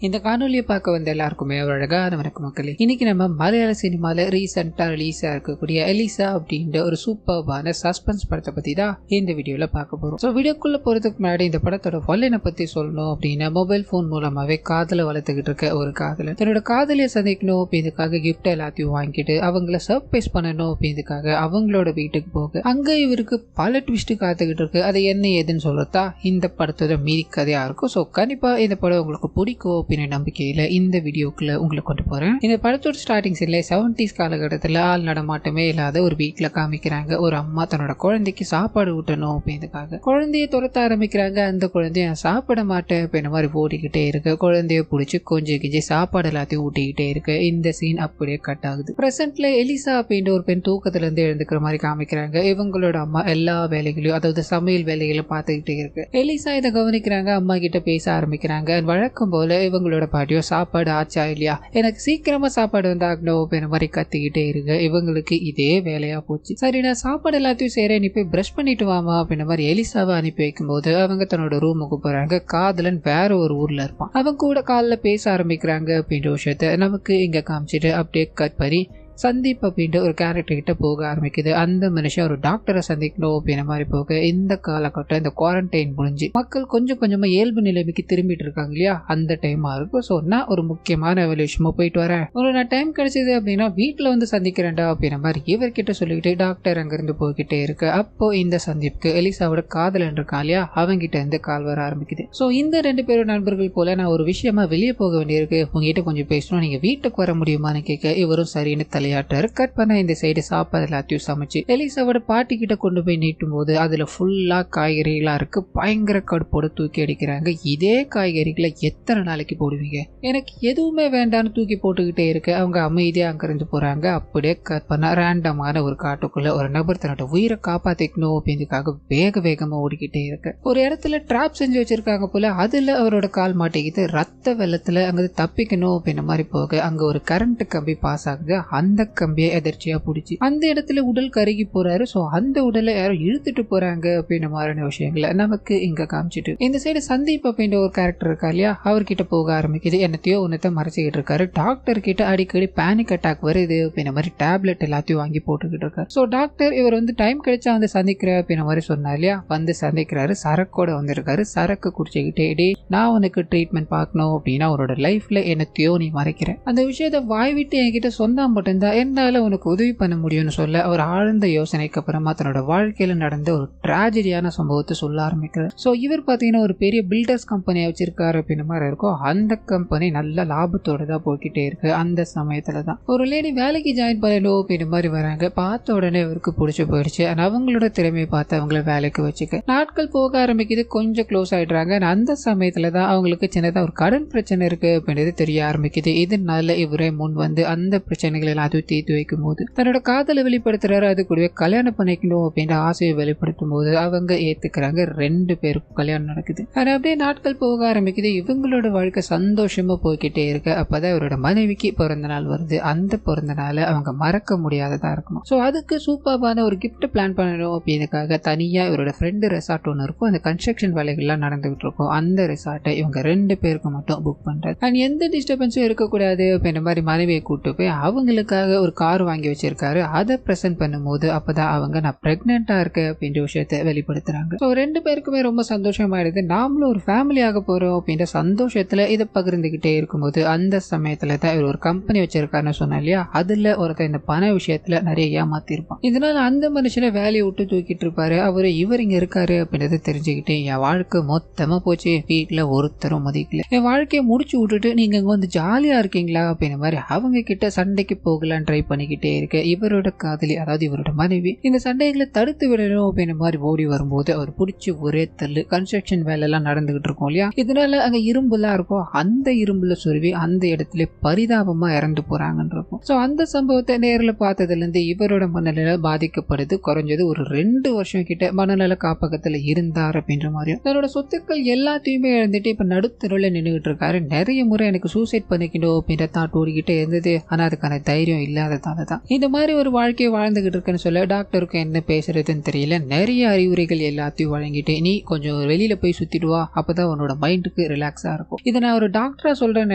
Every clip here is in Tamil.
இந்த காணொலியை பார்க்க வந்த எல்லாருக்குமே ஒரு அழகான வணக்கம் மக்களே. இன்னைக்கு நம்ம மலையாள சினிமால ரீசெண்டா ரிலீஸ் இருக்கக்கூடிய எலிசா அப்படின்ற ஒரு சூப்பர்பான சஸ்பென்ஸ் படத்தை பத்தி தான் இந்த வீடியோல பார்க்க போறோம். ஸோ வீடியோக்குள்ள போறதுக்கு முன்னாடி இந்த படத்தோட வல்லனை பத்தி சொல்லணும் அப்படின்னா, மொபைல் போன் மூலமாவே காதலை வளர்த்துக்கிட்டு இருக்க ஒரு காதலன் தன்னோட காதலியை சந்திக்கணும் அப்படின்றதுக்காக கிஃப்ட் எல்லாத்தையும் வாங்கிட்டு அவங்கள சர்ப்ரைஸ் பண்ணணும் அப்படின்றதுக்காக அவங்களோட வீட்டுக்கு போக அங்க இவருக்கு பல ட்விஸ்ட் காத்துக்கிட்டு இருக்கு. அது என்ன ஏதுன்னு சொல்றதா இந்த படத்தோட மீதி கதையா இருக்கும். ஸோ கண்டிப்பா இந்த படம் உங்களுக்கு பிடிக்கும் அப்படின்ற நம்பிக்கையில இந்த வீடியோக்குள்ள உங்களை கொண்டு போறேன். இந்த படத்தோட ஸ்டார்டிங் சீன்ல 70s காலகட்டத்தில் ஆள் நடமாட்டமே இல்லாத ஒரு வீட்டுல காமிக்கிறாங்க. ஒரு அம்மா தன்னோட குழந்தைக்கு சாப்பாடு ஊட்டணும் அப்படின்றதுக்காக குழந்தைய துரத்த ஆரம்பிக்கிறாங்க. அந்த குழந்தைய சாப்பிட மாட்டேன் அப்படின்ற மாதிரி ஓடிக்கிட்டே இருக்கு. குழந்தைய பிடிச்சி கொஞ்சம் கிஞ்சி சாப்பாடு எல்லாத்தையும் ஊட்டிக்கிட்டே இருக்கு. இந்த சீன் அப்படியே கட் ஆகுது. பிரசன்ட்ல எலிசா அப்படின்ற ஒரு பெண் தூக்கத்துல இருந்து எழுந்துக்கிற மாதிரி காமிக்கிறாங்க. இவங்களோட அம்மா எல்லா வேலைகளையும், அதாவது சமையல் வேலைகளை பார்த்துக்கிட்டே இருக்கு. எலிசா இதை கவனிக்கிறாங்க. அம்மா கிட்ட பேச ஆரம்பிக்கிறாங்க. வழக்கம் போல இவங்களோட பாட்டியோ சாப்பாடு ஆச்சா இல்லையா, எனக்கு சீக்கிரமா சாப்பாடு வந்து ஆகணும் அப்படின்ற மாதிரி கத்திக்கிட்டே இருக்கு. இவங்களுக்கு இதே வேலையா போச்சு. சரி, நான் சாப்பாடு எல்லாத்தையும் செய்றேன், நீ போய் பிரஷ் பண்ணிட்டு வாமா அப்படின்ற மாதிரி எலிசாவை அனுப்பி வைக்கும் போது அவங்க தன்னோட ரூமுக்கு போறாங்க. காதலன் வேற ஒரு ஊர்ல இருப்பான். அவங்க கூட காலில் பேச ஆரம்பிக்கிறாங்க அப்படின்ற விஷயத்த நமக்கு இங்க காமிச்சிட்டு அப்படியே கட் பண்ணி சந்தீப் அப்படின்ற ஒரு கேரக்டர் கிட்ட போக ஆரம்பிக்குது. அந்த மனுஷன் ஒரு டாக்டரை சந்திக்கணும் அப்படின்ற மாதிரி போக இந்த காலகட்டம் இந்த குவாரண்டைன் முடிஞ்சு மக்கள் கொஞ்சம் கொஞ்சமா இயல்பு நிலைமைக்கு திரும்பிட்டு இருக்காங்க இல்லையா, அந்த டைமா இருக்கும். ஸோ நான் ஒரு முக்கியமான விஷயமா போயிட்டு வரேன், ஒரு நான் டைம் கிடைச்சது அப்படின்னா வீட்டில் வந்து சந்திக்கிறேன்டா அப்படின்ற மாதிரி இவர்கிட்ட சொல்லிக்கிட்டு டாக்டர் அங்கிருந்து போய்கிட்டே இருக்கு. அப்போ இந்த சந்தீப்க்கு எலிசாவோட காதலன் இருக்கான் இல்லையா, அவங்கிட்ட இருந்து கால் வர ஆரம்பிக்குது. ஸோ இந்த ரெண்டு பேரும் நண்பர்கள் போல நான் ஒரு விஷயமா வெளியே போக வேண்டியிருக்கு, உங்ககிட்ட கொஞ்சம் பேசணும், நீங்க வீட்டுக்கு வர முடியுமான்னு கேட்க இவரும் சரின்னு விளையாட்டாரு. கட் பண்ண இந்த சைடு சாப்பாடு எல்லாத்தையும் சமைச்சு எலிசாவோட பாட்டி கிட்ட கொண்டு போய் நீட்டும் போது அதுல ஃபுல்லா காய்கறிகளா இருக்கு. பயங்கர கடுப்போட தூக்கி அடிக்கிறாங்க. இதே காய்கறிகளை எத்தனை நாளைக்கு போடுவீங்க, எனக்கு எதுவுமே வேண்டாம்னு தூக்கி போட்டுக்கிட்டே இருக்கு. அவங்க அமைதியா அங்கிருந்து போறாங்க. அப்படியே கட் பண்ண ரேண்டமான ஒரு காட்டுக்குள்ள ஒரு நபர் தன்னோட உயிரை காப்பாத்திக்கணும் அப்படின்றதுக்காக வேக வேகமா ஓடிக்கிட்டே இருக்கு. ஒரு இடத்துல டிராப் செஞ்சு வச்சிருக்காங்க போல, அதுல அவரோட கால் மாட்டிக்கிட்டு ரத்த வெள்ளத்துல அங்க தப்பிக்கணும் அப்படின்ற மாதிரி போக அங்க ஒரு கரண்ட் கம்பி பாஸ் ஆகுது. அந்த கம்பியை எதிர்ச்சியா பிடிச்சி அந்த இடத்துல உடல் கருகி போறாரு. சோ அந்த உடலை யாரோ இழுத்துட்டு போறாங்க அப்படின்ற மாதிரியான விஷயங்களை நமக்கு இங்க காமிச்சிட்டு இந்த சைடு சந்தீப் அப்படின்ற ஒரு கேரக்டர் இருக்கா இல்லையா, அவர்கிட்ட போக ஆரம்பிக்குது. என்னத்தையோ ஒன்னத்தை மறைச்சிக்கிட்டு இருக்காரு. டாக்டர் கிட்ட அடிக்கடி பேனிக் அட்டாக் வருது அப்படின்ற மாதிரி டேப்லெட் எல்லாத்தையும் வாங்கி போட்டுக்கிட்டு இருக்காரு. சோ டாக்டர் இவர் வந்து டைம் கிடைச்சா வந்து சந்திக்கிற அப்படின்ற மாதிரி சொன்னார் இல்லையா, வந்து சந்திக்கிறாரு. சரக்கோட வந்திருக்காரு. சரக்கு குடிச்சுக்கிட்டே, டே நான் உனக்கு ட்ரீட்மெண்ட் பார்க்கணும் அப்படின்னா அவரோட லைஃப்ல என்னத்தையோ நீ மறைக்கிற, அந்த விஷயத்த வாய் விட்டு என்கிட்ட சொன்னா மட்டும்தான் என்னால உனக்கு உதவி பண்ண முடியும்னு சொல்ல அவர் ஆழ்ந்த யோசனைக்கு அப்புறமா தன்னோட வாழ்க்கையில நடந்த ஒரு டிராஜடியான சம்பவத்தை சொல்ல ஆரம்பிக்கிறார். சோ இவர் பாத்தீங்கன்னா ஒரு பெரிய பில்டர்ஸ் கம்பெனியை வச்சிருக்காரு அப்படின்ற மாதிரி இருக்கும். அந்த கம்பெனி நல்ல லாபத்தோட தான் போய்கிட்டே இருக்கு. அந்த சமயத்துலதான் ஒரு லேடி வேலைக்கு ஜாயின் பண்ணணும் அப்படின்ற மாதிரி வராங்க. பார்த்த உடனே இவருக்கு பிடிச்சி போயிடுச்சு. அவங்களோட திறமையை பார்த்து அவங்கள வேலைக்கு வச்சுக்க நாட்கள் போக ஆரம்பிக்குது. கொஞ்சம் க்ளோஸ் ஆயிடுறாங்க. அந்த சமயத்துலதான் அவங்களுக்கு சின்னதா ஒரு கடன் பிரச்சனை இருக்கு அப்படின்றது தெரிய ஆரம்பிக்குது. இதனால இவரே முன் வந்து அந்த பிரச்சனைகள் எல்லாத்தையும் தீர்த்து வைக்கும் போது தன்னோட காதலை வெளிப்படுத்துறாரு. அது கூடவே கல்யாணம் பண்ணிக்கணும் அப்படின்ற ஆசையை வெளிப்படுத்தும் போது அவங்க ஏத்துக்கிறாங்க. ரெண்டு பேருக்கும் கல்யாணம் நடக்குது. அது அப்படியே நாட்கள் போக ஆரம்பிக்குது. இவங்களோட வாழ்க்கை சந்தோஷமா போய்கிட்டே இருக்கு. அப்பதான் இவரோட மனைவிக்கு பிறந்த நாள் வருது. அந்த பிறந்த நாளை அவங்க மறக்க முடியாததா இருக்கணும். ஸோ அதுக்கு சூப்பர்பான ஒரு கிஃப்ட் பிளான் பண்ணணும் அப்படின்றதுக்காக தனியா இவரோட ஃப்ரெண்டு ரெசார்ட் ஒன்று இருக்கும். அந்த கன்ஸ்ட்ரக்ஷன் வேலைகள்லாம் நடந்துகிட்டு இருக்கும். அந்த ரெசார்ட்டை இவங்க ரெண்டு பேருக்கு மட்டும் புக் பண்றாரு. அண்ட் எந்த டிஸ்டர்பன்ஸும் இருக்கக்கூடாது அப்படின்ற மாதிரி மனைவியை கூட்டு போய் அவங்களுக்காக ஒரு கார் வாங்கி வச்சிருக்காரு. அதை பிரசன்ட் பண்ணும்போது அப்பதான் அவங்க நான் பிரெக்னெண்டா இருக்கேன் அப்படின்ற விஷயத்தை வெளிப்படுத்துறாங்க. ஸோ ரெண்டு பேருக்குமே ரொம்ப சந்தோஷமாயிடுது. நாமளும் ஒரு ஃபேமிலி ஆக போறோம் அப்படின்ற சந்தோஷத்துல இதை பகிர்ந்துகிட்டே இருக்கும்போது அந்த சமயத்துல தான் இவர் ஒரு கம்பெனி வச்சிருக்காருன்னு சொன்னா இல்லையா, அதுல ஒருத்தர் இந்த பண விஷயத்துல நிறைய ஏமாத்திருப்பான். இதனால அந்த மனுஷனை வேலையை விட்டு தூக்கிட்டு இருப்பாரு. அவரு இவர் இங்க இருக்காரு அப்படின்றத தெரிஞ்சுக்கிட்டு என் வாழ்க்கை மொத்தமா போச்சு, வீட்டுல ஒருத்தரும் மதிக்கல, என் வாழ்க்கையை முடிச்சு விட்டுட்டு நீங்க இங்க வந்து ஜாலியா இருக்கீங்களா அப்படின்ற மாதிரி அவங்க கிட்ட சண்டைக்கு போகலாம் ட்ரை பண்ணிக்கிட்டே இருக்கு. இவரோட காதலி, அதாவது இவரோட மனைவி, இந்த சண்டைகளை தடுத்து விடணும் அப்படின்ற மாதிரி ஓடி வரும்போது அவர் பிடிச்சி ஒரே தள்ளு. கன்ஸ்ட்ரக்ஷன் வேலை எல்லாம் நடந்துகிட்டு இருக்கும் இல்லையா, இதனால அங்க இரும்புலாம் இருக்கும். அந்த இரும்புல சொருவி அந்த இடத்துல பரிதாபமா இறந்து போறாங்கன்னு இருக்கும். சோ அந்த சம்பவத்தை நேரில் பார்த்ததுல இருந்து இவரோட மனநிலை பாதிக்கப்படுது. குறைஞ்சது ஒரு 2 வருஷம் கிட்ட மனநல காப்பகத்துல இருந்தார் அப்படின்ற மாதிரியும் தன்னோட சொத்துக்கள் எல்லாத்தையுமே இழந்துட்டு இப்ப நடுத்தருல நின்றுகிட்டு இருக்காரு. நிறைய முறை எனக்கு சூசைட் பண்ணிக்கணும் அப்படின்ற தாட் ஓடிக்கிட்டே இருந்தது. ஆனா அதுக்கான தைரியம் பைத்தியம் இல்லாததால தான் இந்த மாதிரி ஒரு வாழ்க்கையை வாழ்ந்துகிட்டு இருக்குன்னு சொல்ல டாக்டருக்கு என்ன பேசுறதுன்னு தெரியல. நிறைய அறிவுரைகள் எல்லாத்தையும் வழங்கிட்டு நீ கொஞ்சம் வெளியில போய் சுத்திட்டு வா, அப்பதான் உன்னோட மைண்டுக்கு ரிலாக்ஸா இருக்கும். இதை நான் ஒரு டாக்டரா சொல்றேன்னு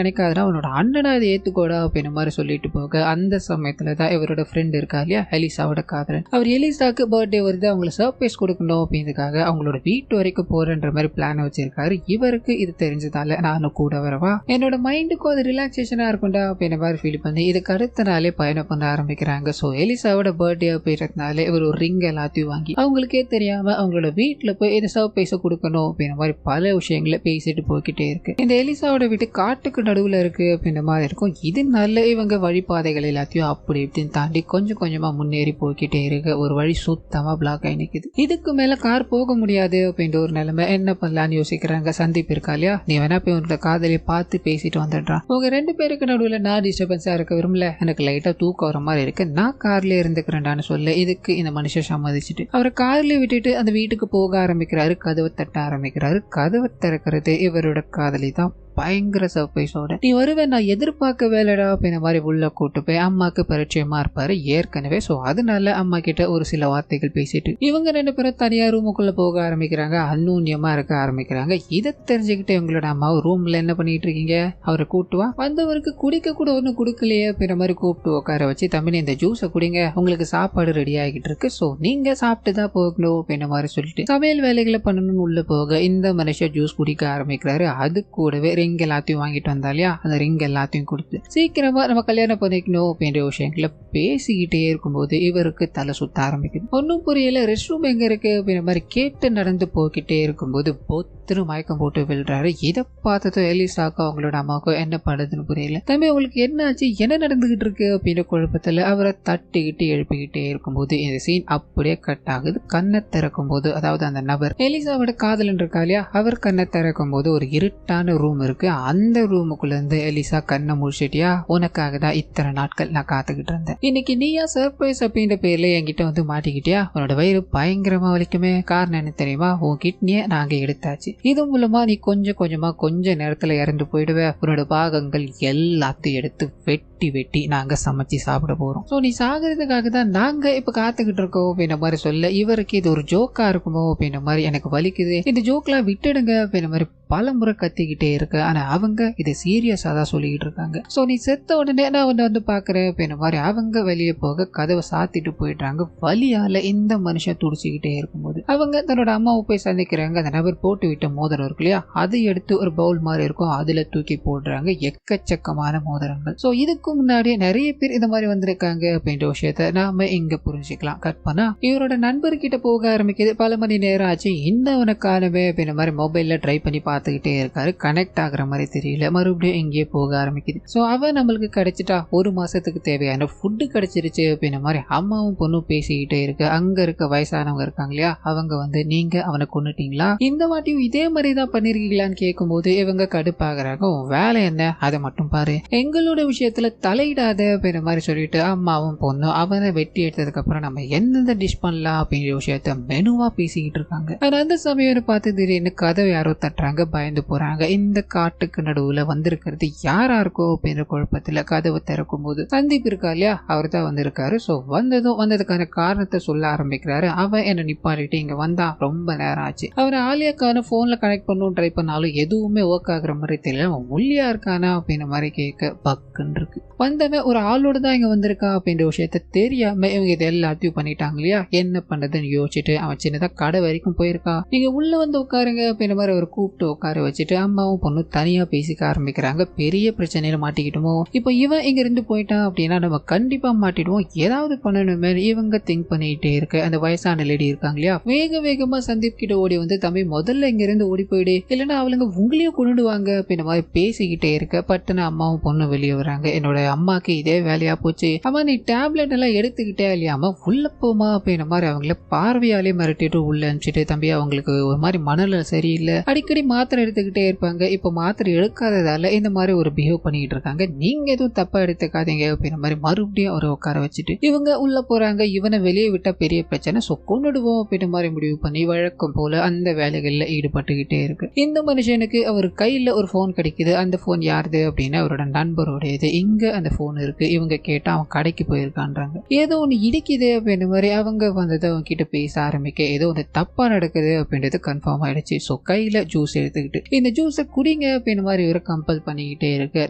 நினைக்காதுன்னா உன்னோட அண்ணனா இதை ஏத்துக்கோடா அப்படின்ற மாதிரி சொல்லிட்டு போக அந்த சமயத்துல தான் இவரோட ஃப்ரெண்ட் இருக்கா இல்லையா எலிசாவோட காதலன், அவர் எலிசாக்கு பர்த்டே வருது, அவங்களை சர்ப்ரைஸ் கொடுக்கணும் அப்படின்றதுக்காக அவங்களோட வீட்டு வரைக்கும் போறன்ற மாதிரி பிளான் வச்சிருக்காரு. இவருக்கு இது தெரிஞ்சதால நானும் கூட வரவா, என்னோட மைண்டுக்கும் அது ரிலாக்ஸேஷனா இருக்கும்டா அப்படின்ற மாதிரி ஃபீல் பண்ணி இதுக்கு அடுத்த நாளே பயணம் பண்ண ஆரம்பிக்கிறாங்க. ஸோ எலிசாவோட பர்த்டே அப்படின்றதுனால இவர் ஒரு ரிங் எல்லாத்தையும் வாங்கி அவங்களுக்கே தெரியாம அவங்களோட வீட்டுல போய் இந்த சர்ப்ரைஸை கொடுக்கணும் அப்படின்ற மாதிரி பல விஷயங்களை பேசிட்டு போய்கிட்டே இருக்கு. இந்த எலிசாவோட வீட்டு காட்டுக்கு நடுவுல இருக்கு அப்படின்ற மாதிரி இருக்கும். இதனால இவங்க வழிபாதைகள் எல்லாத்தையும் அப்படி இப்படின்னு தாண்டி கொஞ்சம் கொஞ்சமா முன்னேறி போய்கிட்டே இருக்கு. ஒரு வழி சுத்தமா பிளாக் ஆகி நிக்குது. இதுக்கு மேல கார் போக முடியாது அப்படின்ற ஒரு நிலைமை. என்ன பண்ணலான்னு யோசிக்கிறாங்க. சந்தீப் இருக்கா இல்லையா, நீ வேணா போய் உன்னோட காதலியை பார்த்து பேசிட்டு வந்துடுறான். உங்க 2 பேருக்கு நடுவுல நான் டிஸ்டர்பன்ஸா இருக்க விரும்பல, எனக்கு லைட்டா தூக்கம் வர மாதிரி இருக்கு, நான் கார்ல இருந்துக்கிறேன்டான்னு சொல்ல இதுக்கு இந்த மனுஷன் சம்மதிச்சுட்டு அவரை கார்ல விட்டுட்டு அந்த வீட்டுக்கு போக ஆரம்பிக்கிறாரு. கதவை தட்ட ஆரம்பிக்கிறாரு. கதவை திறக்கிறது இவரோட காதலி தான். பயங்கர சர்ப்ரைஸோட, நீ வருவேன் நான் எதிர்பார்க்க வேலைடா அப்படின்ற மாதிரி உள்ள கூட்டு போய் அம்மாக்கு பரிச்சயமா இருப்பாரு ஏற்கனவே. ஸோ அதனால அம்மா கிட்ட ஒரு சில வார்த்தைகள் பேசிட்டு இவங்க 2 பேரும் தனியா ரூமுக்குள்ள போக ஆரம்பிக்கிறாங்க. அந்நூன்யமா இருக்க ஆரம்பிக்கிறாங்க. இதை தெரிஞ்சுக்கிட்டு இவங்களோட அம்மா ரூம்ல என்ன பண்ணிட்டு இருக்கீங்க, அவரை கூட்டுவா, வந்தவருக்கு குடிக்க கூட ஒன்றும் கொடுக்கலையே அப்படின்ற மாதிரி கூப்பிட்டு உட்கார வச்சு, தம்பி இந்த ஜூஸை குடிங்க, உங்களுக்கு சாப்பாடு ரெடி ஆகிட்டு இருக்கு, ஸோ நீங்க சாப்பிட்டு தான் போகணும் அப்படின்ற மாதிரி சொல்லிட்டு சமையல் வேலைகளை பண்ணணும்னு உள்ள போக இந்த மனுஷன் ஜூஸ் குடிக்க ஆரம்பிக்கிறாரு. அது கூடவே ரிங் எல்லாத்தையும் வாங்கிட்டு வந்தா இல்லையா, அந்த ரிங் எல்லாத்தையும் கொடுத்து சீக்கிரமா நம்ம கல்யாணம் பண்ணிக்கணும் அப்படின்ற விஷயங்களை பேசிக்கிட்டே இருக்கும்போது இவருக்கு தலை சுத்த ஆரம்பிக்குது. ஒன்னும் புரியல, ரெஸ்ட் ரூம் எங்க இருக்கு அப்படின்ற மாதிரி கேட்டு நடந்து போய்கிட்டே இருக்கும்போது பொத்துரு மயக்கம் போட்டு விழுறாரு. இதை பார்த்ததும் எலிசாக்கும் அவங்களோட அம்மாவுக்கும் என்ன பண்ணுறதுன்னு புரியல. தம்பி உங்களுக்கு என்ன ஆச்சு, என்ன நடந்துகிட்டு இருக்கு அப்படின்ற குழப்பத்துல அவரை தட்டிக்கிட்டு எழுப்பிக்கிட்டே இருக்கும்போது இந்த சீன் அப்படியே கட் ஆகுது. கண்ணை திறக்கும் போது, அதாவது அந்த நபர் எலிசாவோட காதலன் இருக்கா இல்லையா, அவர் கண்ணை திறக்கும் போது ஒரு இருட்டான ரூம் இருக்கு. அந்த ரூமுக்குள்ள இருந்து எலிசா, கண்ணை முடிச்சிட்டியா, உனக்காக தான் இத்தனை நாட்கள் நான் காத்துக்கிட்டு இருந்தேன், இன்னைக்கு நீயா சர்ப்ரைஸ் அப்படின்ற பேர்ல என்கிட்ட வந்து மாட்டிக்கிட்டியா, உன்னோட வயிறு பயங்கரமா வலிக்குமே, காரணம் என்ன தெரியுமா, உன் கிட்னியை நாங்க எடுத்தாச்சு, இது மூலமா நீ கொஞ்சம் கொஞ்சமா கொஞ்ச நேரத்துல இறந்து போயிடுவே, உன்னோட பாகங்கள் எல்லாத்தையும் எடுத்து வெட்டி வெட்டி நாங்க சமைச்சு சாப்பிட போறோம், ஸோ நீ சாகிறதுக்காக தான் நாங்க இப்ப காத்துக்கிட்டு இருக்கோம் அப்படின்ற மாதிரி சொல்ல இவருக்கு இது ஒரு ஜோக்கா இருக்குமோ அப்படின்ற மாதிரி, எனக்கு வலிக்குது, இந்த ஜோக்லாம் விட்டுடுங்க அப்படின்ற மாதிரி பல முறை கத்திக்கிட்டே இருக்கு. ஆனா அவங்க இது சீரியஸா தான் சொல்லிக்கிட்டு இருக்காங்க. ஸோ நீ செத்த உடனே நான் வந்து பாக்குறேன் அப்படின்ற மாதிரி அவங்க வெளியே போக கதவை சாத்திட்டு போயிடுறாங்க. வலியால இந்த மனுஷன் துடிச்சுக்கிட்டே இருக்கும்போது அவங்க தன்னோட அம்மாவை போய் சந்திக்கிறாங்க. அந்த நபர் போட்டு விட்ட மோதிரம் இருக்கு இல்லையா, அதை எடுத்து ஒரு பவுல் மாதிரி இருக்கும், அதுல தூக்கி போடுறாங்க. எக்கச்சக்கமான மோதிரங்கள். ஸோ இதுக்கு முன்னாடியே நிறைய பேர் இந்த மாதிரி வந்திருக்காங்க அப்படின்ற விஷயத்த நாம இங்க புரிஞ்சுக்கலாம். கட் பண்ணா இவரோட நண்பர்கிட்ட போக ஆரம்பிக்குது. பல மணி நேரம் ஆச்சு, இன்னொன்னு காணவே அப்படின்ற மாதிரி மொபைல்ல ட்ரை பண்ணி பார்த்துக்கிட்டே இருக்காரு. கனெக்ட் ஆகுற மாதிரி தெரியல. மறுபடியும் எங்கேயே போக ஆரம்பிக்குது. ஸோ அவன் நம்மளுக்கு கிடைச்சிட்டா, 1 மாசத்துக்கு தேவையான ஃபுட்டு கிடைச்சிருச்சு அப்படின்ற மாதிரி அம்மாவும் பொண்ணும் பேசிக்கிட்டே இருக்கு. அங்க இருக்க வயசானவங்க இருக்காங்க இல்லையா, அவங்க வந்து நீங்க அவனை கொன்னுட்டீங்களா, இந்த வாட்டியும் இதே மாதிரி தான் பண்ணிருக்கீங்களான்னு கேட்கும்போது இவங்க கடுப்பாகிறாங்க. உன் வேலை என்ன, அதை மட்டும் பாரு, எங்களோட விஷயத்துல தலையிடாத அப்படின்ற மாதிரி சொல்லிட்டு அம்மாவும் பொண்ணும் அவனை வெட்டி எடுத்ததுக்கு அப்புறம் நம்ம எந்தெந்த டிஷ் பண்ணலாம் அப்படிங்கிற விஷயத்த மெனுவா பேசிக்கிட்டு இருக்காங்க. அந்த சமயம் பார்த்து திடீர்னு கதவை யாரோ தட்டுறாங்க. பயந்து போறாங்க. இந்த காட்டுக்கு நடுவுல வந்திருக்கிறது யாரா இருக்கோ அப்படின்ற குழப்பத்துல கதவை திறக்கும் போது சந்தீப் இருக்கா இல்லையா, அவர் தான் வந்திருக்காரு. ஸோ வந்ததுக்கான காரணத்தை சொல்ல ஆரம்பிக்கிறாரு. அவன் என்ன நிப்பாட்டிட்டு இங்க வந்தா ரொம்ப நேரம் ஆச்சு, அவன் ஆலியாக்கான போன்ல கனெக்ட் பண்ணணும் ட்ரை பண்ணாலும் எதுவுமே ஒர்க் ஆகுற மாதிரி தெரியல, அவன் ஒல்லியா இருக்கானா அப்படின்ற மாதிரி கேட்க பக்குன்னு இருக்கு. வந்தவன் ஒரு ஆளோட தான் இங்க வந்திருக்கா அப்படின்ற விஷயத்த தெரியாம இவங்க இது எல்லாத்தையும் பண்ணிட்டாங்க இல்லையா, என்ன பண்றதுன்னு யோசிச்சுட்டு அவன் சின்னதா கடை வரைக்கும் போயிருக்கா. நீங்க உள்ள வந்து உட்காருங்க அப்படின்ற மாதிரி அவர் கூப்பிட்டு உட்கார வச்சுட்டு அம்மாவும் பொண்ணும் தனியா பேசிக்க ஆரம்பிக்கிறாங்க. பெரிய பிரச்சனையில மாட்டிக்கிட்டோமோ, இப்போ இவன் இங்க இருந்து போயிட்டான் அப்படின்னா நம்ம கண்டிப்பா மாட்டிடுவோம், ஏதாவது பண்ணணுமே இவங்க திங்க் பண்ணிட்டே இருக்க அந்த வயசான லேடி இருக்காங்க இல்லையா, வேக வேகமா சந்தீப் கிட்ட ஓடி வந்து, தம்பி முதல்ல இங்க இருந்து ஓடி போயிடு, இல்லைன்னா அவளுங்க உங்களையும் கொண்டுடுவாங்க அப்படின்ற மாதிரி பேசிக்கிட்டே இருக்க பட்டுன்னு அம்மாவும் பொண்ணும் வெளியே வராங்க. என்னோட அம்மாக்கு இதே வேலையா போச்சு, அம்மா நீ டேப்லெட் எல்லாம் எடுத்துக்கிட்டே இல்லையாமா, உள்ள போமா அப்படின்ற மாதிரி அவங்கள பார்வையாலே மிரட்டிட்டு உள்ள அனுப்பிச்சிட்டு, தம்பி அவங்களுக்கு ஒரு மாதிரி மனநிலை சரியில்லை, அடிக்கடி மாத்திரை எடுத்துக்கிட்டே இருப்பாங்க, இப்போ மாத்திரை எடுக்காததால இந்த மாதிரி ஒரு பிஹேவ் பண்ணிட்டு இருக்காங்க, நீங்க எதுவும் தப்பா எடுத்துக்காதீங்க அப்படின்ற மாதிரி மறுபடியும் அவரை உட்கார வச்சுட்டு இவங்க உள்ள போறாங்க. இவனை வெளியே விட்டா பெரிய பிரச்சனை, ஸோ கொண்டுடுவோம் அப்படின்ற மாதிரி முடிவு பண்ணி வழக்கம் போல அந்த வேலைகள்ல ஈடுபட்டுக்கிட்டே இருக்கு. இந்த மனுஷனுக்கு அவர் கையில ஒரு போன் கிடைக்குது. அந்த போன் யாருது அப்படின்னா அவரோட நண்பருடையது. இங்க எங்க அந்த போன் இருக்கு, இவங்க கேட்டா அவன் கடைக்கு போயிருக்கான்றாங்க. ஏதோ ஒண்ணு இடிக்குது அப்படின்ற மாதிரி அவங்க வந்தது அவங்க கிட்ட பேச ஆரம்பிக்க ஏதோ ஒன்று தப்பா நடக்குது அப்படின்றது கன்ஃபார்ம் ஆயிடுச்சு. ஸோ கையில ஜூஸ் எடுத்துக்கிட்டு இந்த ஜூஸை குடிங்க அப்படின்ற மாதிரி இவரை கம்பல் பண்ணிக்கிட்டே இருக்கு.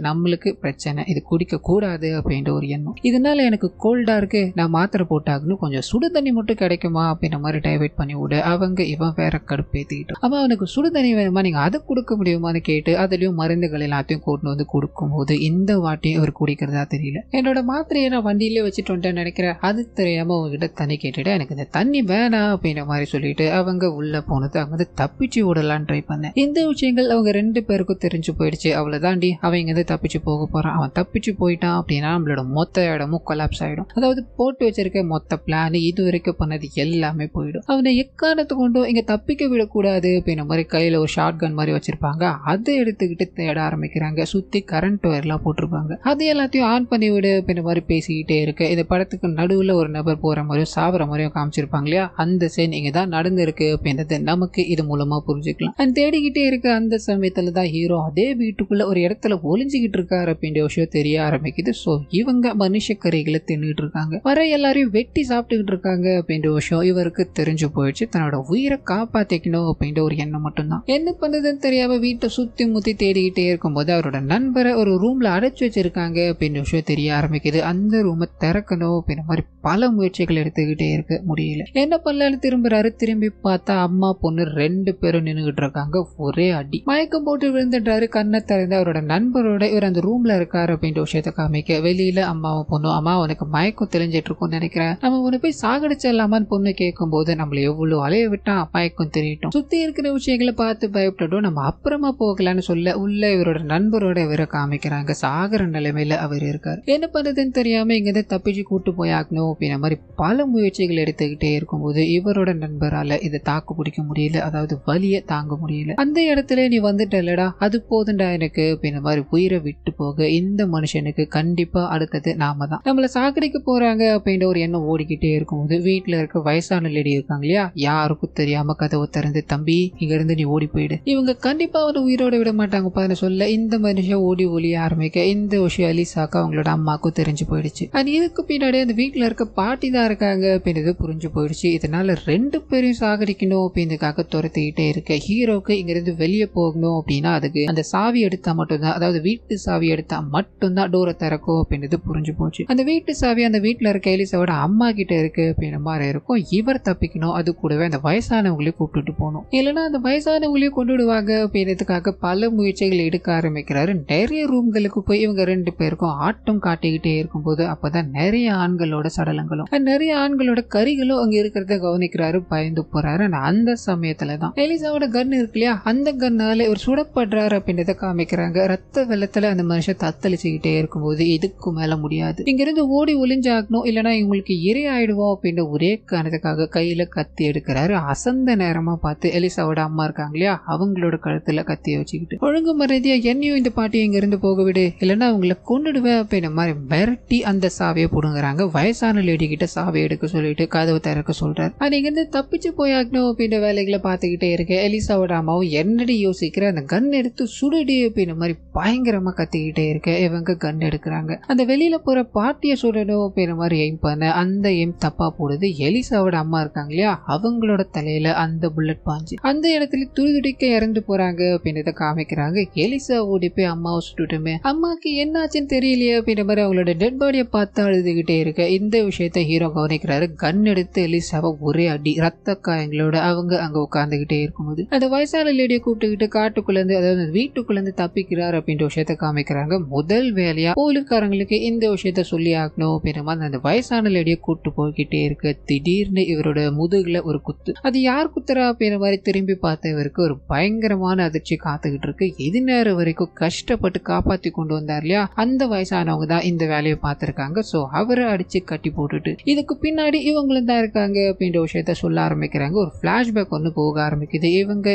நம்மளுக்கு பிரச்சனை, இது குடிக்க கூடாது அப்படின்ற ஒரு எண்ணம். இதனால எனக்கு கோல்டா இருக்கு, நான் மாத்திரை போட்டாகணும், கொஞ்சம் சுடு தண்ணி மட்டும் கிடைக்குமா அப்படின்ற மாதிரி டைவர்ட் பண்ணி விட அவங்க இவன் வேற கடுப்பேத்திக்கிட்டு அவன் அவனுக்கு சுடு தண்ணி வேணுமா, நீங்க அதை கொடுக்க முடியுமான்னு கேட்டு அதுலயும் மருந்துகள் எல்லாத்தையும் கூட்டு வந்து கொடுக்கும் போது இந்த வாட்டியும் அவர் குடிக்கிறதா தெரியல. என்னோட மாத்திரையை நான் வண்டியிலே வச்சுட்டு வந்துட்டேன்னு நினைக்கிறேன், அது தெரியாம அவங்ககிட்ட தண்ணி கேட்டுட்டு எனக்கு இந்த தண்ணி வேணாம் அப்படின்ற மாதிரி சொல்லிட்டு அவங்க உள்ள போனது அவங்க தப்பிச்சு விடலான்னு ட்ரை பண்ணேன். இந்த விஷயங்கள் அவங்க 2 பேருக்கும் தெரிஞ்சு போயிடுச்சு. அவ்வளவுதாண்டி அவங்க தப்பிச்சு போக போறான், அவன் தப்பிச்சு போயிட்டான் அப்படின்னா நம்மளோட மொத்த இடமும் கொலாப்ஸ் ஆயிடும். அதாவது போட்டு வச்சிருக்க மொத்த பிளான் இது வரைக்கும் பண்ணது எல்லாமே போயிடும். அவனை எக்காரணத்து கொண்டும் இங்க தப்பிக்க விடக்கூடாது அப்படின்ற மாதிரி கையில ஒரு ஷார்ட் கன் மாதிரி வச்சிருப்பாங்க. அதை எடுத்துக்கிட்டு தேட ஆரம்பிக்கிறாங்க. சுத்தி கரண்ட் ஒயர்லாம் போட்டிருப்பாங்க. அது எல்லாத்தையும் ஆன் பண்ணி விடு அப்படின்ற மாதிரி பேசிக்கிட்டே இருக்கு. இந்த படத்துக்கு நடுவில் ஒரு நபர் போற மாதிரியும் சாவர மாதிரியும் காமிச்சிருப்பாங்க இல்லையா, அந்த சீன் இங்க தான் நடந்திருக்கு அப்படின்றது நமக்கு இது மூலமா புரிஞ்சுக்கலாம். அண்ட் தேடிக்கிட்டே இருக்க அந்த சமயத்துல தான் ஹீரோ அதே வீட்டுக்குள்ள ஒரு இடத்துல ஒளிஞ்சுக்கிட்டு இருக்காரு அப்படின்ற விஷயம் தெரிய ஆரம்பிக்குது. ஸோ இவங்க மனுஷ கறிகளை தின்னுட்டு இருக்காங்க, வர எல்லாரையும் வெட்டி சாப்பிட்டுக்கிட்டு இருக்காங்க அப்படின்ற விஷயம் இவருக்கு தெரிஞ்சு போயிடுச்சு. தன்னோட உயிரை காப்பாத்திக்கணும் அப்படின்ற ஒரு எண்ணம் மட்டும்தான். என்ன பண்றதுன்னு தெரியாம வீட்டை சுத்தி முத்தி தேடிக்கிட்டே இருக்கும்போது அவரோட நண்பரை ஒரு ரூம்ல அடைச்சு வச்சிருக்காங்க அப்படின்ற விஷயம் தெரிய ஆரம்பிக்குது. அந்த ரூமை திறக்கணும் அப்படின்ற மாதிரி பல முயற்சிகள் எடுத்துக்கிட்டே இருக்க முடியல. என்ன பண்ணலான்னு திரும்புறாரு. திரும்பி பார்த்தா அம்மா பொண்ணு 2 பேரும் நின்றுகிட்டு இருக்காங்க. ஒரே அடி மயக்கம் போட்டு விழுந்துட்டாரு. கண்ணை திறந்து அவரோட நண்பரோட இவர் அந்த ரூம்ல இருக்காரு அப்படின்ற விஷயத்த காமிக்க வெளியில அம்மாவும் பொண்ணும், அம்மா உனக்கு மயக்கம் தெளிஞ்சிட்டு இருக்கும்னு நினைக்கிறேன், நம்ம உன்னை போய் சாகடிச்சிடலாமான்னு பொண்ணு கேட்கும் போது நம்மள எவ்வளவு அலைய விட்டா மயக்கம் தெரியட்டும், சுத்தி இருக்கிற விஷயங்களை பார்த்து பயப்பட்டோம், நம்ம அப்புறமா போகலான்னு சொல்ல உள்ள இவரோட நண்பரோட இவரை காமிக்கிறாங்க. சாகர நிலைமையில அவர் இருக்காரு. என்ன பண்றதுன்னு தெரியாம இங்க தப்பிச்சு கூட்டு போயாகணும் அப்படின்ற மாதிரி பல முயற்சிகள் எடுத்துக்கிட்டே இருக்கும்போது இவரோட நண்பரால இதை தாக்கு பிடிக்க முடியல. அதாவது வலியை தாங்க முடியல. அந்த இடத்துல நீ வந்துட்டலடா, அது போதுண்டா எனக்கு அப்படின்ற மாதிரி உயிரை விட்டு போக இந்த மனுஷனுக்கு கண்டிப்பா அடுத்தது நாம தான் நம்மள சாகடிக்க போறாங்க அப்படின்ற ஒரு எண்ணம் ஓடிக்கிட்டே இருக்கும்போது வீட்டுல இருக்க வயசான லேடி இருக்காங்க இல்லையா, யாருக்கும் தெரியாம கதவை திறந்து தம்பி இங்க இருந்து நீ ஓடி போயிடு, இவங்க கண்டிப்பா ஒரு உயிரோட விட மாட்டாங்க சொல்ல இந்த மனுஷன் ஓடி ஒளிய ஆரம்பிக்க இந்த விஷயம் எலிசாக்கு அவங்களோட அம்மாக்கும் தெரிஞ்சு போயிடுச்சு. அது இதுக்கு பின்னாடி அந்த வீட்டுல இருக்க பாட்டி தான் இருக்காங்க அப்படின்றது புரிஞ்சு போயிடுச்சு. இதனால 2 பேரையும் சாகடிக்கணும் அப்படின்றதுக்காக துரத்திக்கிட்டே இருக்க ஹீரோக்கு இங்க இருந்து வெளியே போகணும் அப்படின்னா அதுக்கு அந்த சாவி எடுத்தா மட்டும்தான், அதாவது வீட்டு சாவி எடுத்தா மட்டும்தான் டோரை திறக்கும் அப்படின்றது புரிஞ்சு போச்சு. அந்த வீட்டு சாவி அந்த வீட்டுல இருக்க எலிசாவோட அம்மா கிட்ட இருக்கு அப்படின்ற மாதிரி இருக்கும். இவர் தப்பிக்கணும், அது கூடவே அந்த வயசானவங்களையும் கூப்பிட்டு போகணும், இல்லைன்னா அந்த வயசானவங்களையும் கொண்டுடுவாங்க அப்படின்றதுக்காக பல முயற்சிகள் எடுக்க ஆரம்பிக்கிறாரு. நிறைய ரூம்களுக்கு போய் இவங்க 2 பேருக்கும் ஆட்டம் காட்டிக்கிட்டே இருக்கும்போது அப்பதான் நிறைய ஆண்களோட சடலங்களும் நிறைய ஆண்களோட கரிகளும் அங்க இருக்கிறத கவனிக்கிறாரு. பயந்து போறாரு. அந்த சமயத்துலதான் எலிசாவோட கன் இருக்கு இல்லையா, அந்த கன்னால ஒரு சுடப்படுறாரு அப்படின்றத காமிக்கிறாங்க. ரத்த வெள்ளத்துல அந்த மனுஷன் தத்தளிச்சுக்கிட்டே இருக்கும்போது இதுக்கு மேல முடியாது, இங்க இருந்து ஓடி ஒளிஞ்சாகணும், இல்லைன்னா இவங்களுக்கு இறை ஆயிடுவோம் அப்படின்ற ஒரே காரணத்துக்காக கையில கத்தி எடுக்கிறாரு. அசந்த நேரமா பார்த்து எலிசாவோட அம்மா இருக்காங்க இல்லையா, அவங்களோட கழுத்துல கத்திய வச்சுக்கிட்டு ஒழுங்கு மரியாதையா என்னையும் இந்த பாட்டியை இங்க இருந்து போக விடு, இல்லைன்னா அவங்களை கொண்டுடுவேன் அப்படின்ற மாதிரி மிரட்டி அந்த சாவியை புடுங்குறாங்க. வயசான லேடி கிட்ட சாவி எடுக்க சொல்லிட்டு கதவு திறக்க சொல்றாரு. அது இங்க இருந்து தப்பிச்சு போயாகணும் அப்படின்ற வேலைகளை பார்த்துக்கிட்டே இருக்க எலிசாவோட அம்மாவும் என்னடி யோசிக்கிற, அந்த கன் எடுத்து சுடுடி அப்படின்ற மாதிரி பயங்கரமா கத்திக்கிட்டே இருக்க இவங்க கன் எடுக்கிறாங்க. அந்த வெளியில போற பாட்டியை சுடணும் அப்படின்ற மாதிரி எய்ம் பண்ண அந்த எய்ம் தப்பா போடுது. எலிசாவோட அம்மா இருக்காங்க இல்லையா, அவங்களோட தலையில அந்த புல்லட் பாஞ்சு அந்த இடத்துல துடிதுடிக்க இறந்து போறாங்க அப்படின்றத காமிக்கிறாங்க. எலிசா ஓடி போய் அம்மாவை சுட்டுட்டுமே, அம்மாக்கு என்னாச்சுன்னு தெரியலையே அப்படின்ற மாதிரி அவங்களோட டெட் பாடியை பார்த்து அழுதுகிட்டே இருக்க இந்த விஷயத்த ஹீரோ கவனிக்கிறாரு. கன் எடுத்து எலிசாவை ஒரே அடி, ரத்த காயங்களோட அவங்க அங்க உட்கார்ந்துகிட்டே இருக்கும்போது அந்த வயசான லேடியை கூப்பிட்டுக்கிட்டு காட்டுக்குள்ள இருந்து, அதாவது வீட்டுக்குள்ள இருந்து தப்பிக்கிறார் அப்படின்ற விஷயத்த காமிக்கிறாங்க. முதல் வேலையா போலீஸ்காரங்களுக்கு இந்த விஷயத்த சொல்லி ஆகணும் அப்படின்ற மாதிரி அந்த வயசான லேடியை கூப்பிட்டு போய்கிட்டே இருக்கு. திடீர்னு இவரோட முதுகுல ஒரு குத்து. அது யார் குத்துறா அப்படின்ற மாதிரி திரும்பி பார்த்த இவருக்கு ஒரு பயங்கரமான அதிர்ச்சி காத்துக்கிட்டு இருக்கு. இது நேரம் வரைக்கும் கஷ்டப்பட்டு காப்பாத்தி கொண்டு வந்தார் இல்லையா, அந்த வயசானவங்க தான் இந்த வேலையை பார்த்திருக்காங்க. சோ அவரை அடிச்சு கட்டி போட்டுட்டு இதுக்கு பின்னாடி இவங்களும் தான் இருக்காங்க அப்படின்ற விஷயத்த சொல்ல ஆரம்பிக்கிறாங்க. ஒரு பிளாஷ்பேக் ஒன்று போக ஆரம்பிக்குது.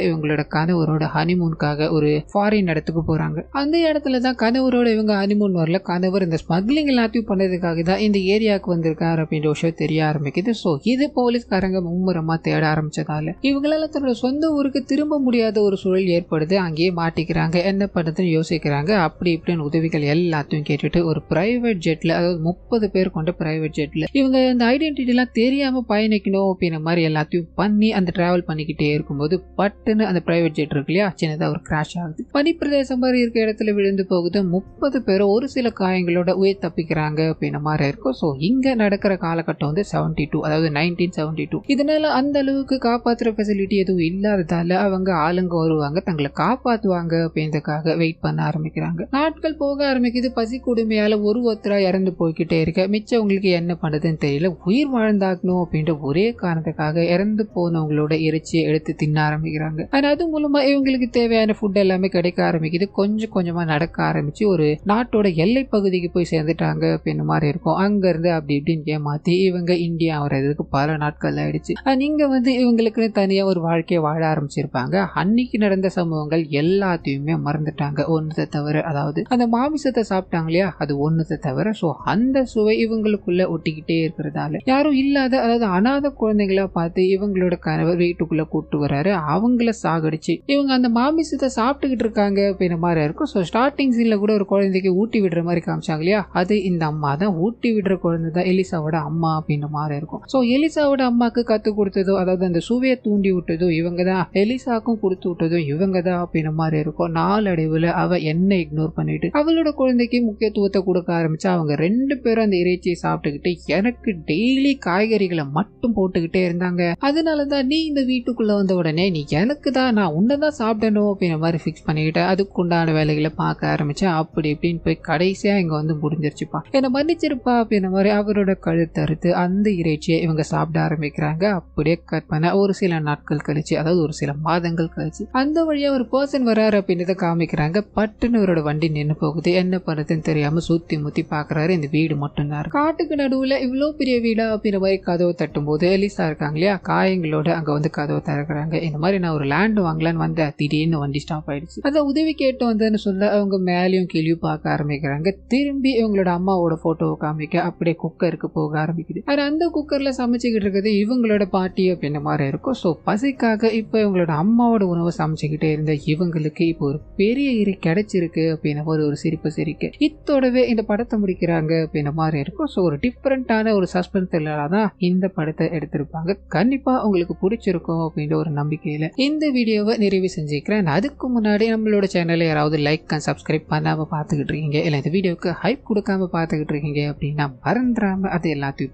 இவங்களோட கணவரோட ஹனிமூனுக்காக ஒரு ஃபாரின் இடத்துக்கு போறாங்க. அந்த இடத்துல தான் கணவரோட இவங்க ஹனிமூன் வரல, கணவர் இந்த ஸ்மக்லிங் எல்லாத்தையும் பண்ணதுக்காக தான் இந்த ஏரியாவுக்கு வந்திருக்காரு அப்படின்ற விஷயம் தெரிய ஆரம்பிக்குது. ஸோ இது போலீஸ்காரங்க மும்முரமா தேட ஆரம்பிச்சதால இவங்களால தன்னோட சொந்த ஊருக்கு திரும்ப முடியாத ஒரு சூழல் ஏற்படுது. அங்கேயே மாட்டிக்கிறாங்க. என்ன பண்ணுறதுன்னு யோசிக்கிறாங்க. அப்படி இப்படின்னு உதவிகள் எல்லாத்தையும் எல்லாத்தையும் கேட்டுட்டு ஒரு பிரைவேட் ஜெட்ல, அதாவது 30 பேர் கொண்ட பிரைவேட் ஜெட்ல இவங்க அந்த ஐடென்டிட்டி எல்லாம் தெரியாம பயணிக்கணும் அப்படின்ற மாதிரி எல்லாத்தையும் பண்ணி அந்த டிராவல் பண்ணிக்கிட்டே இருக்கும்போது பட்டுன்னு அந்த பிரைவேட் ஜெட் இருக்கு இல்லையா, சின்னதா ஒரு கிராஷ் ஆகுது. பனிப்பிரதேசம் மாதிரி இருக்க இடத்துல விழுந்து போகுது. 30 பேரும் ஒரு சில காயங்களோட உயிர் தப்பிக்கிறாங்க அப்படின்ற மாதிரி இருக்கும். ஸோ இங்க நடக்கிற காலகட்டம் வந்து 72, அதாவது 1972. இதனால அந்த அளவுக்கு காப்பாற்றுற ஃபெசிலிட்டி எதுவும் இல்லாததால அவங்க ஆளுங்க வருவாங்க, தங்களை காப்பாற்றுவாங்க அப்படின்றதுக்காக வெயிட் பண்ண ஆரம்பிக்கிறாங்க. நாட்கள் போக ஆரம்பிக்குது. பசி கொடுமையால ஒருத்தரா இறந்து போய்கிட்டே இருக்க மிச்சவங்களுக்கு என்ன பண்ணுறதுன்னு தெரியல. உயிர் வாழ்ந்தாக்கணும் அப்படின்ற ஒரே காரணத்துக்காக இறந்து போனவங்களோட இறைச்சியை எடுத்து தின்ன ஆரம்பிக்கிறாங்க. அது மூலமா இவங்களுக்கு தேவையான ஃபுட் எல்லாமே கிடைக்க ஆரம்பிக்குது. கொஞ்சம் கொஞ்சமா நடக்க ஆரம்பிச்சு ஒரு நாட்டோட எல்லை பகுதிக்கு போய் சேர்ந்துட்டாங்க அப்படின்ற மாதிரி இருக்கும். அங்க இருந்து அப்படி இப்படின்னு ஏமாத்தி இவங்க இந்தியா வர்றதுக்கு பல நாட்கள் ஆயிடுச்சு. இங்க வந்து இவங்களுக்குன்னு தனியா ஒரு வாழ்க்கையை வாழ ஆரம்பிச்சிருப்பாங்க. அன்னைக்கு நடந்த சம்பவங்கள் எல்லாத்தையுமே மறந்துட்டாங்க, ஒன்னத்தை தவிர. அதாவது அந்த மாமிசத்தை சாப்பிட்டாங்க இல்லையா, அது ஒன்னத்தை தவிர. ஸோ அந்த சுவை இவங்களுக்குள்ள ஒட்டிக்கிட்டே இருக்கிறதால யாரும் இல்லாத, அதாவது அனாத குழந்தைங்களா பார்த்து இவங்களோட கணவர் வீட்டுக்குள்ள கூட்டு வராரு. அவங்கள சாகடிச்சு இவங்க அந்த மாமிசத்தை சாப்பிட்டுக்கிட்டு இருக்காங்க அப்படின்ற மாதிரி இருக்கும். ஸோ ஸ்டார்டிங் சீன்ல கூட ஒரு குழந்தைக்கு ஊட்டி விடுற மாதிரி காமிச்சாங்க இல்லையா, அது இந்த அம்மா தான். ஊட்டி விடுற குழந்தை தான் எலிசாவோட அம்மா அப்படின்ற மாதிரி இருக்கும். ஸோ எலிசாவோட அம்மாக்கு கத்து கொடுத்ததோ, அதாவது அந்த சுவையை தூண்டி விட்டதோ இவங்க தான், எலிசாக்கும் கொடுத்து விட்டதோ இவங்க தான் அப்படின்ற மாதிரி இருக்கும். நாளடைவில் அவ என்ன இக்னோர் பண்ணிட்டு அவளோட குழந்தைக்கு முக்கியத்துவத்தை கொடுக்க ஆரம்பிச்சா. அவங்க 2 பேரும் அந்த இறைச்சியை சாப்பிட்டுக்கிட்டு எனக்கு டெய்லி காய்கறிகளை மட்டும் போட்டுக்கிட்டே இருந்தாங்க. அதனாலதான் நீ இந்த வீட்டுக்குள்ள வந்த உடனே நீ எனக்கு தான், நான் உன்னதான் சாப்பிடணும் அப்படின்ற மாதிரி ஃபிக்ஸ் பண்ணிக்கிட்டேன். அதுக்கு உண்டான வேலைகளை பார்க்க ஆரம்பிச்சேன். அப்படி இப்படின்னு போய் கடைசியா இங்க வந்து முடிஞ்சிருச்சுப்பா, என்னை மன்னிச்சிருப்பா அப்படின்ற மாதிரி அவரோட கழுத்தறுத்து அந்த இறைச்சியை இவங்க சாப்பிட ஆரம்பிக்கிறாங்க. அப்படியே கட் பண்ண ஒரு சில நாட்கள் கழிச்சு, அதாவது ஒரு சில மாதங்கள் கழிச்சு அந்த வழியா ஒரு பர்சன் வராரு அப்படின்றத காமிக்கிறாங்க. பட்டுன்னு அவரோட வண்டி நின்று போகுது. என்ன பண்ணுறதுன்னு தெரியாம சுத்தி முத்தி பாக்குறாரு. இந்த வீடு மட்டும்தான் இருக்கு. காட்டுக்கு நடுவுல இவ்வளவு பெரிய வீடா அப்படின்ற மாதிரி கதவை தட்டும் போது எலிசா இருக்காங்க இல்லையா, காயங்களோட அங்க வந்து கதவை திறக்கிறாங்க. இந்த மாதிரி நான் ஒரு லேண்ட் வாங்கலான்னு வந்தேன், திடீர்னு வண்டி ஸ்டாப் ஆயிடுச்சு. அதை உதவி கேட்டு வந்தேன்னு சொல்ல அவங்க மேலேயும் கீழேயும் பார்க்க ஆரம்பிக்கிறாங்க. திரும்பி இவங்களோட அம்மாவோட போட்டோவை காமிக்க அப்படியே குக்கருக்கு போக ஆரம்பிக்குது. அந்த குக்கர்ல சமைச்சுக்கிட்டு இருக்கிறது இவங்களோட பாட்டி அப்படின்ற மாதிரி இருக்கும். ஸோ பசிக்காக இப்ப இவங்களோட அம்மாவோட உணவை சமைச்சுக்கிட்டே இருந்த இவங்களுக்கு இப்போ ஒரு பெரிய இறை கிடைச்சிருக்கு அப்படின்ற மாதிரி ஒரு சிரிப்பு சிரிக்க இத்தோடவே இந்த படத்தை முடிக்கிறாங்க அப்படின்ற மாதிரி இருக்கும். ஸோ ஒரு டிஃப்ரெண்டான ஒரு சஸ்பென்ஸ் த்ரில்லராக தான் இந்த படத்தை எடுத்திருப்பாங்க. கண்டிப்பா உங்களுக்கு பிடிச்சிருக்கும் அப்படின்ற ஒரு நம்பிக்கையில இந்த வீடியோவை நிறைவு செஞ்சுக்கிறேன். அதுக்கு முன்னாடி நம்மளோட சேனலை யாராவது லைக் அண்ட் சப்ஸ்கிரைப் பண்ணாம பார்த்துக்கிட்டு இருக்கீங்க, இல்லை இந்த வீடியோக்கு ஹைப் கொடுக்காம பார்த்துக்கிட்டு இருக்கீங்க அப்படின்னா மறந்துடாம அது எல்லாத்தையும்